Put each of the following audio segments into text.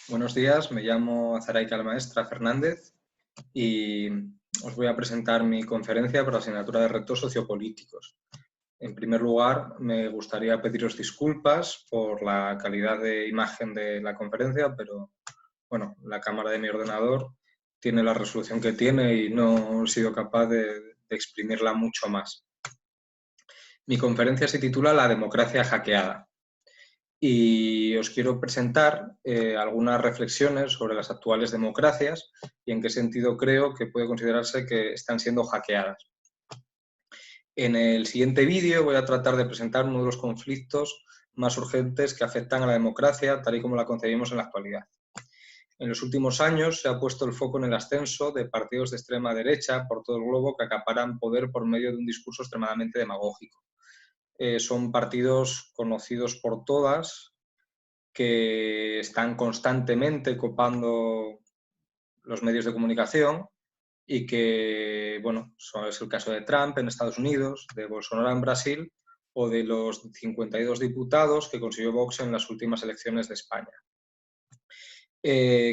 Buenos días, me llamo Azaraika la Maestra Fernández y os voy a presentar mi conferencia para la asignatura de Retos Sociopolíticos. En primer lugar, me gustaría pediros disculpas por la calidad de imagen de la conferencia, pero bueno, la cámara de mi ordenador tiene la resolución que tiene y no he sido capaz de exprimirla mucho más. Mi conferencia se titula La democracia hackeada. Y os quiero presentar algunas reflexiones sobre las actuales democracias y en qué sentido creo que puede considerarse que están siendo hackeadas. En el siguiente vídeo voy a tratar de presentar uno de los conflictos más urgentes que afectan a la democracia tal y como la concebimos en la actualidad. En los últimos años se ha puesto el foco en el ascenso de partidos de extrema derecha por todo el globo que acaparan poder por medio de un discurso extremadamente demagógico. Son partidos conocidos por todas, que están constantemente copando los medios de comunicación y que, bueno, es el caso de Trump en Estados Unidos, de Bolsonaro en Brasil o de los 52 diputados que consiguió Vox en las últimas elecciones de España.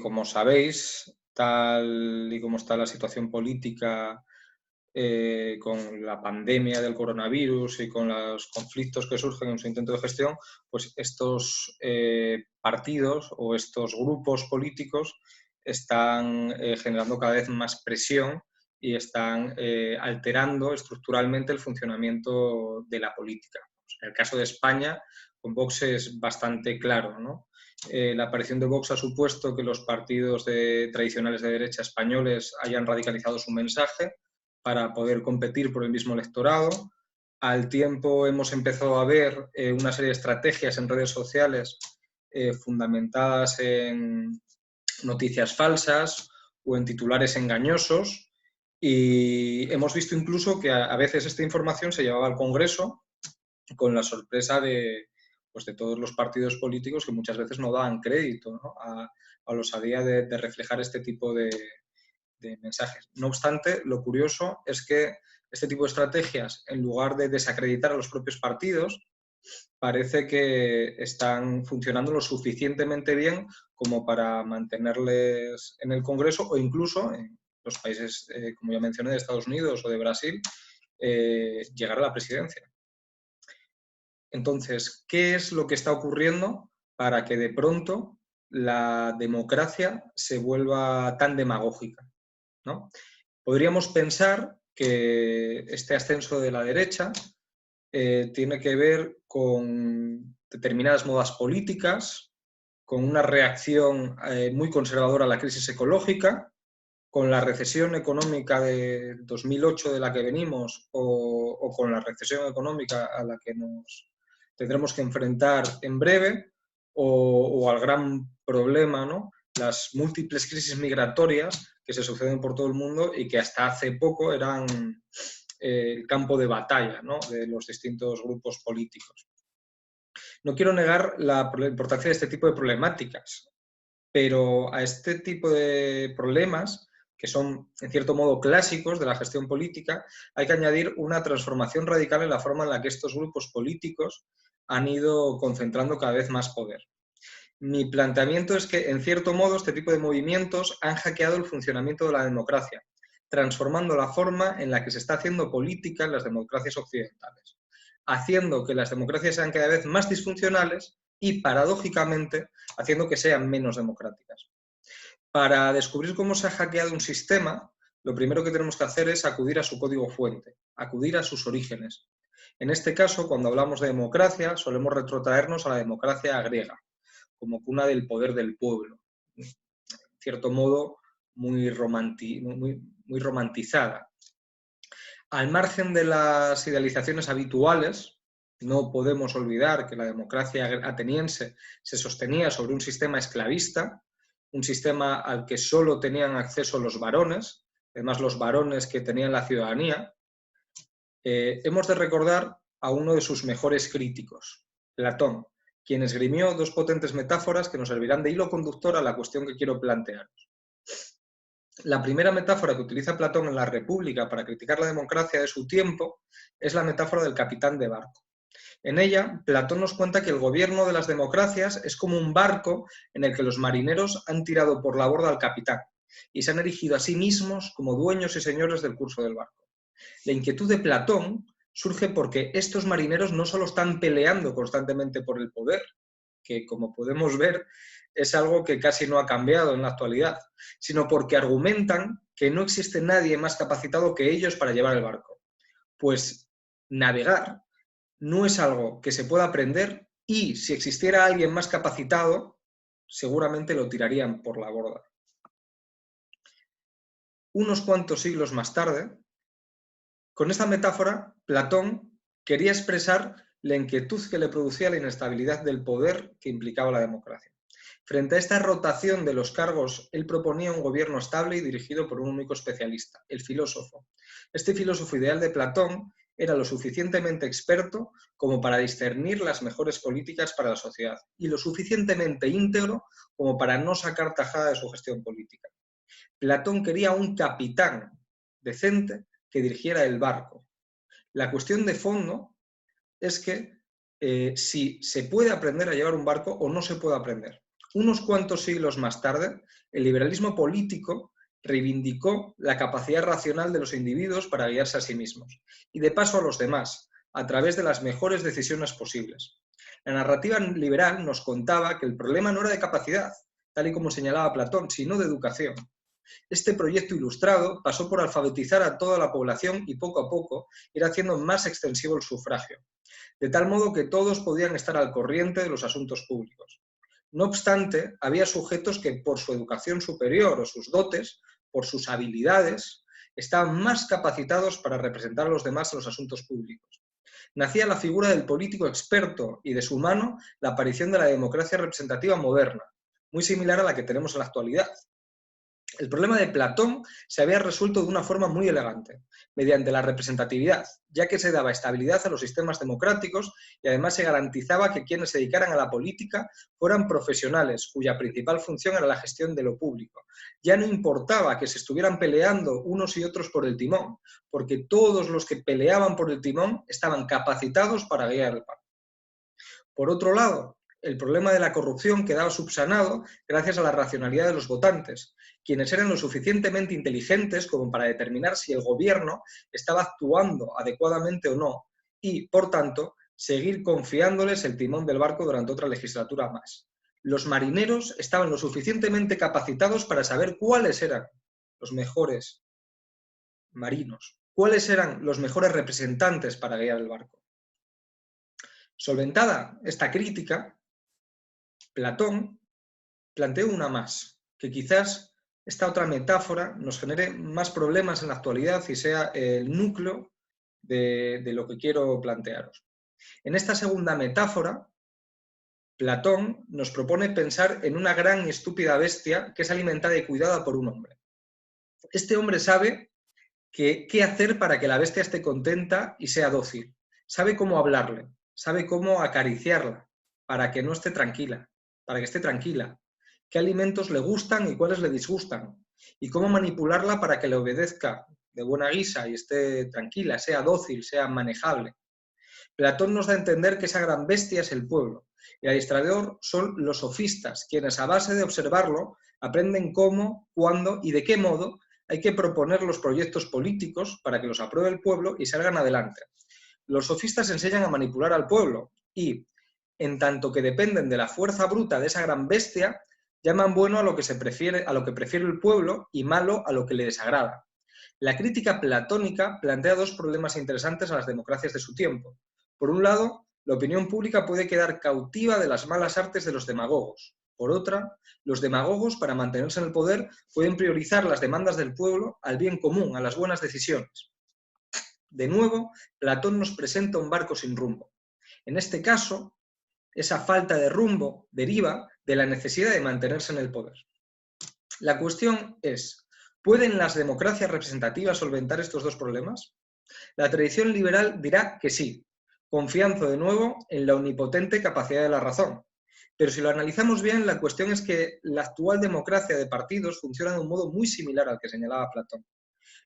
Como sabéis, tal y como está la situación política con la pandemia del coronavirus y con los conflictos que surgen en su intento de gestión, pues estos partidos o estos grupos políticos están generando cada vez más presión y están alterando estructuralmente el funcionamiento de la política. En el caso de España, con Vox es bastante claro, ¿no? La aparición de Vox ha supuesto que los partidos tradicionales de derecha españoles hayan radicalizado su mensaje para poder competir por el mismo electorado. Al tiempo hemos empezado a ver una serie de estrategias en redes sociales fundamentadas en noticias falsas o en titulares engañosos, y hemos visto incluso que a veces esta información se llevaba al Congreso con la sorpresa de todos los partidos políticos que muchas veces no daban crédito, ¿no?, a la osadía de reflejar este tipo de mensajes. No obstante, lo curioso es que este tipo de estrategias, en lugar de desacreditar a los propios partidos, parece que están funcionando lo suficientemente bien como para mantenerles en el Congreso o incluso en los países, como ya mencioné, de Estados Unidos o de Brasil, llegar a la presidencia. Entonces, ¿qué es lo que está ocurriendo para que de pronto la democracia se vuelva tan demagógica, ¿no? Podríamos pensar que este ascenso de la derecha tiene que ver con determinadas modas políticas, con una reacción muy conservadora a la crisis ecológica, con la recesión económica de 2008 de la que venimos o con la recesión económica a la que nos tendremos que enfrentar en breve, o al gran problema, ¿no?, las múltiples crisis migratorias que se suceden por todo el mundo y que hasta hace poco eran el campo de batalla, ¿no?, de los distintos grupos políticos. No quiero negar la importancia de este tipo de problemáticas, pero a este tipo de problemas, que son en cierto modo clásicos de la gestión política, hay que añadir una transformación radical en la forma en la que estos grupos políticos han ido concentrando cada vez más poder. Mi planteamiento es que, en cierto modo, este tipo de movimientos han hackeado el funcionamiento de la democracia, transformando la forma en la que se está haciendo política en las democracias occidentales, haciendo que las democracias sean cada vez más disfuncionales y, paradójicamente, haciendo que sean menos democráticas. Para descubrir cómo se ha hackeado un sistema, lo primero que tenemos que hacer es acudir a su código fuente, acudir a sus orígenes. En este caso, cuando hablamos de democracia, solemos retrotraernos a la democracia griega, como cuna del poder del pueblo, en cierto modo muy romantizada. Al margen de las idealizaciones habituales, no podemos olvidar que la democracia ateniense se sostenía sobre un sistema esclavista, un sistema al que solo tenían acceso los varones, además los varones que tenían la ciudadanía. Hemos de recordar a uno de sus mejores críticos, Platón, quien esgrimió dos potentes metáforas que nos servirán de hilo conductor a la cuestión que quiero plantearos. La primera metáfora que utiliza Platón en la República para criticar la democracia de su tiempo es la metáfora del capitán de barco. En ella, Platón nos cuenta que el gobierno de las democracias es como un barco en el que los marineros han tirado por la borda al capitán y se han erigido a sí mismos como dueños y señores del curso del barco. La inquietud de Platón surge porque estos marineros no solo están peleando constantemente por el poder, que como podemos ver es algo que casi no ha cambiado en la actualidad, sino porque argumentan que no existe nadie más capacitado que ellos para llevar el barco. Pues navegar no es algo que se pueda aprender y si existiera alguien más capacitado, seguramente lo tirarían por la borda. Unos cuantos siglos más tarde, con esta metáfora, Platón quería expresar la inquietud que le producía la inestabilidad del poder que implicaba la democracia. Frente a esta rotación de los cargos, él proponía un gobierno estable y dirigido por un único especialista, el filósofo. Este filósofo ideal de Platón era lo suficientemente experto como para discernir las mejores políticas para la sociedad y lo suficientemente íntegro como para no sacar tajada de su gestión política. Platón quería un capitán decente que dirigiera el barco. La cuestión de fondo es que si se puede aprender a llevar un barco o no se puede aprender. Unos cuantos siglos más tarde, el liberalismo político reivindicó la capacidad racional de los individuos para guiarse a sí mismos y de paso a los demás, a través de las mejores decisiones posibles. La narrativa liberal nos contaba que el problema no era de capacidad, tal y como señalaba Platón, sino de educación. Este proyecto ilustrado pasó por alfabetizar a toda la población y poco a poco ir haciendo más extensivo el sufragio, de tal modo que todos podían estar al corriente de los asuntos públicos. No obstante, había sujetos que por su educación superior o sus dotes, por sus habilidades, estaban más capacitados para representar a los demás en los asuntos públicos. Nacía la figura del político experto y de su mano la aparición de la democracia representativa moderna, muy similar a la que tenemos en la actualidad. El problema de Platón se había resuelto de una forma muy elegante, mediante la representatividad, ya que se daba estabilidad a los sistemas democráticos y además se garantizaba que quienes se dedicaran a la política fueran profesionales, cuya principal función era la gestión de lo público. Ya no importaba que se estuvieran peleando unos y otros por el timón, porque todos los que peleaban por el timón estaban capacitados para guiar el barco. Por otro lado, el problema de la corrupción quedaba subsanado gracias a la racionalidad de los votantes, quienes eran lo suficientemente inteligentes como para determinar si el gobierno estaba actuando adecuadamente o no y, por tanto, seguir confiándoles el timón del barco durante otra legislatura más. Los marineros estaban lo suficientemente capacitados para saber cuáles eran los mejores marinos, cuáles eran los mejores representantes para guiar el barco. Solventada esta crítica, Platón planteó una más, que quizás esta otra metáfora nos genere más problemas en la actualidad y sea el núcleo de lo que quiero plantearos. En esta segunda metáfora, Platón nos propone pensar en una gran y estúpida bestia que es alimentada y cuidada por un hombre. Este hombre sabe qué hacer para que la bestia esté contenta y sea dócil. Sabe cómo hablarle, sabe cómo acariciarla para que no esté tranquila, para que esté tranquila, qué alimentos le gustan y cuáles le disgustan, y cómo manipularla para que le obedezca de buena guisa y esté tranquila, sea dócil, sea manejable. Platón nos da a entender que esa gran bestia es el pueblo, y el adiestrador son los sofistas, quienes a base de observarlo aprenden cómo, cuándo y de qué modo hay que proponer los proyectos políticos para que los apruebe el pueblo y salgan adelante. Los sofistas enseñan a manipular al pueblo y, en tanto que dependen de la fuerza bruta de esa gran bestia, llaman bueno a lo que prefiere el pueblo y malo a lo que le desagrada. La crítica platónica plantea dos problemas interesantes a las democracias de su tiempo. Por un lado, la opinión pública puede quedar cautiva de las malas artes de los demagogos. Por otra, los demagogos, para mantenerse en el poder, pueden priorizar las demandas del pueblo al bien común, a las buenas decisiones. De nuevo, Platón nos presenta un barco sin rumbo. En este caso, esa falta de rumbo deriva de la necesidad de mantenerse en el poder. La cuestión es, ¿pueden las democracias representativas solventar estos dos problemas? La tradición liberal dirá que sí, confiando de nuevo en la omnipotente capacidad de la razón. Pero si lo analizamos bien, la cuestión es que la actual democracia de partidos funciona de un modo muy similar al que señalaba Platón.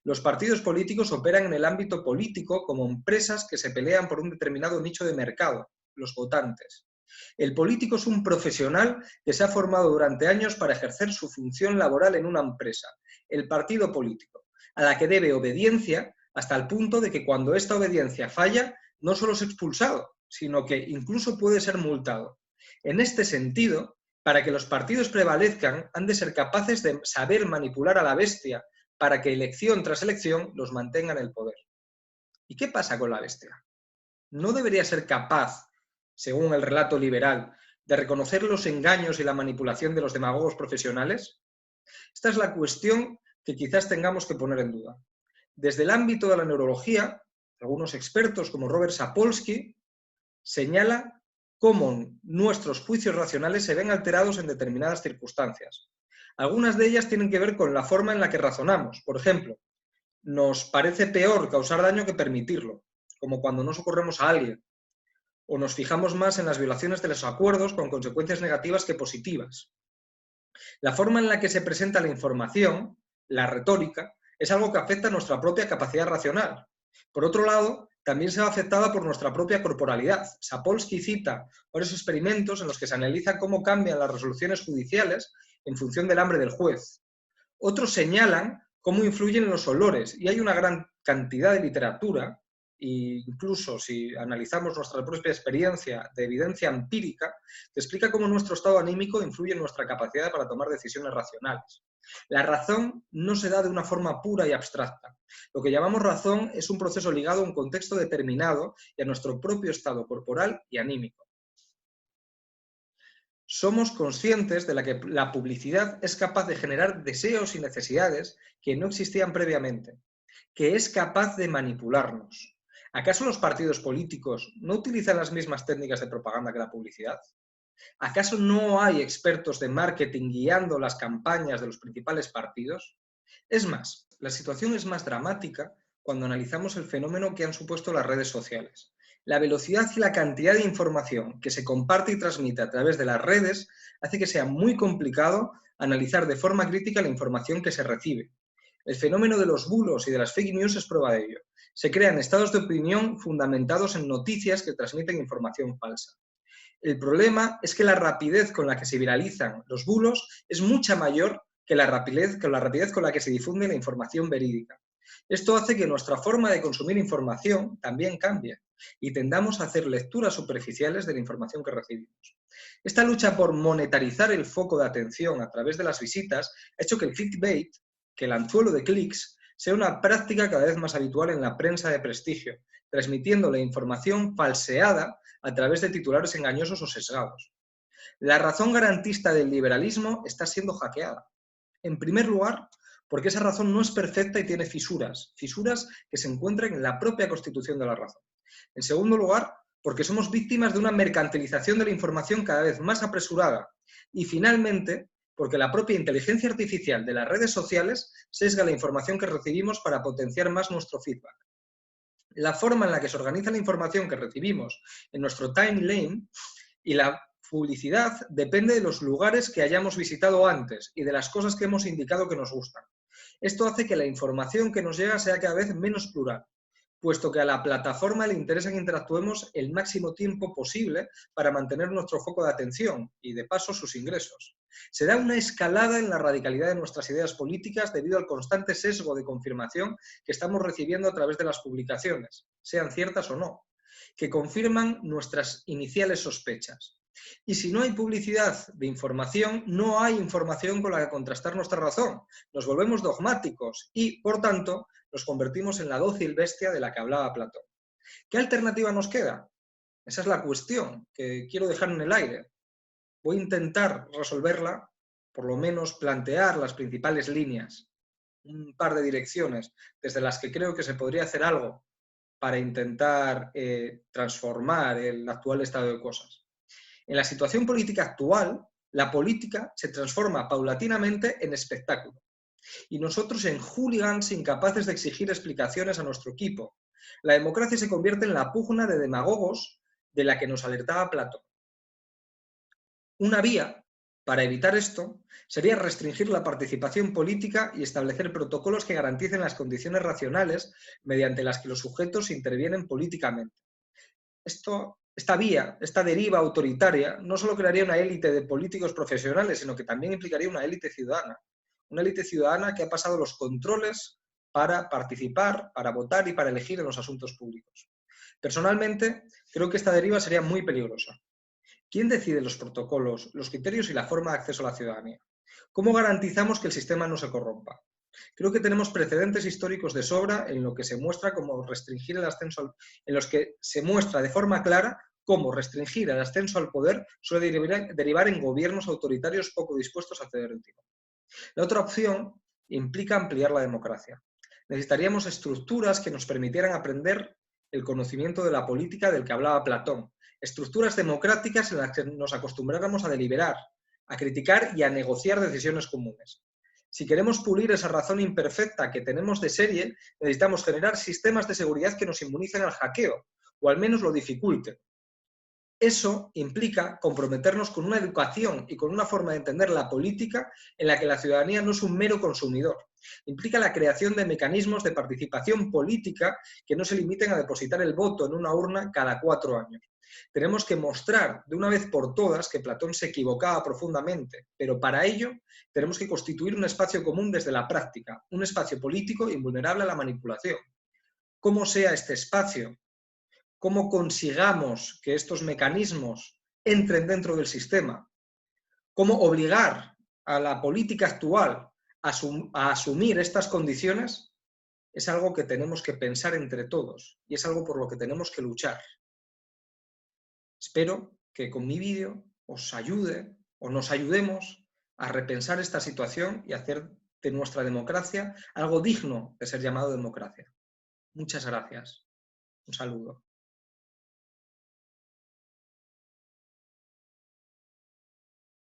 Los partidos políticos operan en el ámbito político como empresas que se pelean por un determinado nicho de mercado, los votantes. El político es un profesional que se ha formado durante años para ejercer su función laboral en una empresa, el partido político, a la que debe obediencia hasta el punto de que cuando esta obediencia falla, no solo es expulsado, sino que incluso puede ser multado. En este sentido, para que los partidos prevalezcan, han de ser capaces de saber manipular a la bestia para que elección tras elección los mantenga en el poder. ¿Y qué pasa con la bestia? ¿No debería ser capaz, según el relato liberal, de reconocer los engaños y la manipulación de los demagogos profesionales? Esta es la cuestión que quizás tengamos que poner en duda. Desde el ámbito de la neurología, algunos expertos como Robert Sapolsky señala cómo nuestros juicios racionales se ven alterados en determinadas circunstancias. Algunas de ellas tienen que ver con la forma en la que razonamos. Por ejemplo, nos parece peor causar daño que permitirlo, como cuando no socorremos a alguien, o nos fijamos más en las violaciones de los acuerdos con consecuencias negativas que positivas. La forma en la que se presenta la información, la retórica, es algo que afecta a nuestra propia capacidad racional. Por otro lado, también se ve afectada por nuestra propia corporalidad. Sapolsky cita varios experimentos en los que se analiza cómo cambian las resoluciones judiciales en función del hambre del juez. Otros señalan cómo influyen los olores, y hay una gran cantidad de literatura, e incluso si analizamos nuestra propia experiencia de evidencia empírica, que explica cómo nuestro estado anímico influye en nuestra capacidad para tomar decisiones racionales. La razón no se da de una forma pura y abstracta. Lo que llamamos razón es un proceso ligado a un contexto determinado y a nuestro propio estado corporal y anímico. Somos conscientes de que la publicidad es capaz de generar deseos y necesidades que no existían previamente, que es capaz de manipularnos. ¿Acaso los partidos políticos no utilizan las mismas técnicas de propaganda que la publicidad? ¿Acaso no hay expertos de marketing guiando las campañas de los principales partidos? Es más, la situación es más dramática cuando analizamos el fenómeno que han supuesto las redes sociales. La velocidad y la cantidad de información que se comparte y transmite a través de las redes hace que sea muy complicado analizar de forma crítica la información que se recibe. El fenómeno de los bulos y de las fake news es prueba de ello. Se crean estados de opinión fundamentados en noticias que transmiten información falsa. El problema es que la rapidez con la que se viralizan los bulos es mucha mayor que la rapidez con la que se difunde la información verídica. Esto hace que nuestra forma de consumir información también cambie y tendamos a hacer lecturas superficiales de la información que recibimos. Esta lucha por monetarizar el foco de atención a través de las visitas ha hecho que el clickbait, que el anzuelo de clics, sea una práctica cada vez más habitual en la prensa de prestigio, transmitiendo la información falseada a través de titulares engañosos o sesgados. La razón garantista del liberalismo está siendo hackeada. En primer lugar, porque esa razón no es perfecta y tiene fisuras que se encuentran en la propia constitución de la razón. En segundo lugar, porque somos víctimas de una mercantilización de la información cada vez más apresurada. Y finalmente, porque la propia inteligencia artificial de las redes sociales sesga la información que recibimos para potenciar más nuestro feedback. La forma en la que se organiza la información que recibimos en nuestro timeline y la publicidad depende de los lugares que hayamos visitado antes y de las cosas que hemos indicado que nos gustan. Esto hace que la información que nos llega sea cada vez menos plural, puesto que a la plataforma le interesa que interactuemos el máximo tiempo posible para mantener nuestro foco de atención y, de paso, sus ingresos. Se da una escalada en la radicalidad de nuestras ideas políticas debido al constante sesgo de confirmación que estamos recibiendo a través de las publicaciones, sean ciertas o no, que confirman nuestras iniciales sospechas. Y si no hay publicidad de información, no hay información con la que contrastar nuestra razón. Nos volvemos dogmáticos y, por tanto, nos convertimos en la dócil bestia de la que hablaba Platón. ¿Qué alternativa nos queda? Esa es la cuestión que quiero dejar en el aire. Voy a intentar resolverla, por lo menos plantear las principales líneas, un par de direcciones desde las que creo que se podría hacer algo para intentar transformar el actual estado de cosas. En la situación política actual, la política se transforma paulatinamente en espectáculo y nosotros en hooligans incapaces de exigir explicaciones a nuestro equipo. La democracia se convierte en la pugna de demagogos de la que nos alertaba Platón. Una vía para evitar esto sería restringir la participación política y establecer protocolos que garanticen las condiciones racionales mediante las que los sujetos intervienen políticamente. esta vía, esta deriva autoritaria, no solo crearía una élite de políticos profesionales, sino que también implicaría una élite ciudadana que ha pasado los controles para participar, para votar y para elegir en los asuntos públicos. Personalmente, creo que esta deriva sería muy peligrosa. ¿Quién decide los protocolos, los criterios y la forma de acceso a la ciudadanía? ¿Cómo garantizamos que el sistema no se corrompa? Creo que tenemos precedentes históricos de sobra en lo que se muestra como restringir el ascenso, en los que se muestra de forma clara cómo restringir el ascenso al poder suele derivar en gobiernos autoritarios poco dispuestos a ceder el timón. La otra opción implica ampliar la democracia. Necesitaríamos estructuras que nos permitieran aprender el conocimiento de la política del que hablaba Platón. Estructuras democráticas en las que nos acostumbráramos a deliberar, a criticar y a negociar decisiones comunes. Si queremos pulir esa razón imperfecta que tenemos de serie, necesitamos generar sistemas de seguridad que nos inmunicen al hackeo, o al menos lo dificulten. Eso implica comprometernos con una educación y con una forma de entender la política en la que la ciudadanía no es un mero consumidor. Implica la creación de mecanismos de participación política que no se limiten a depositar el voto en una urna cada 4 años. Tenemos que mostrar de una vez por todas que Platón se equivocaba profundamente, pero para ello tenemos que constituir un espacio común desde la práctica, un espacio político invulnerable a la manipulación. ¿Cómo sea este espacio? ¿Cómo consigamos que estos mecanismos entren dentro del sistema? ¿Cómo obligar a la política actual a asumir estas condiciones? Es algo que tenemos que pensar entre todos y es algo por lo que tenemos que luchar. Espero que con mi vídeo os ayude o nos ayudemos a repensar esta situación y hacer de nuestra democracia algo digno de ser llamado democracia. Muchas gracias. Un saludo.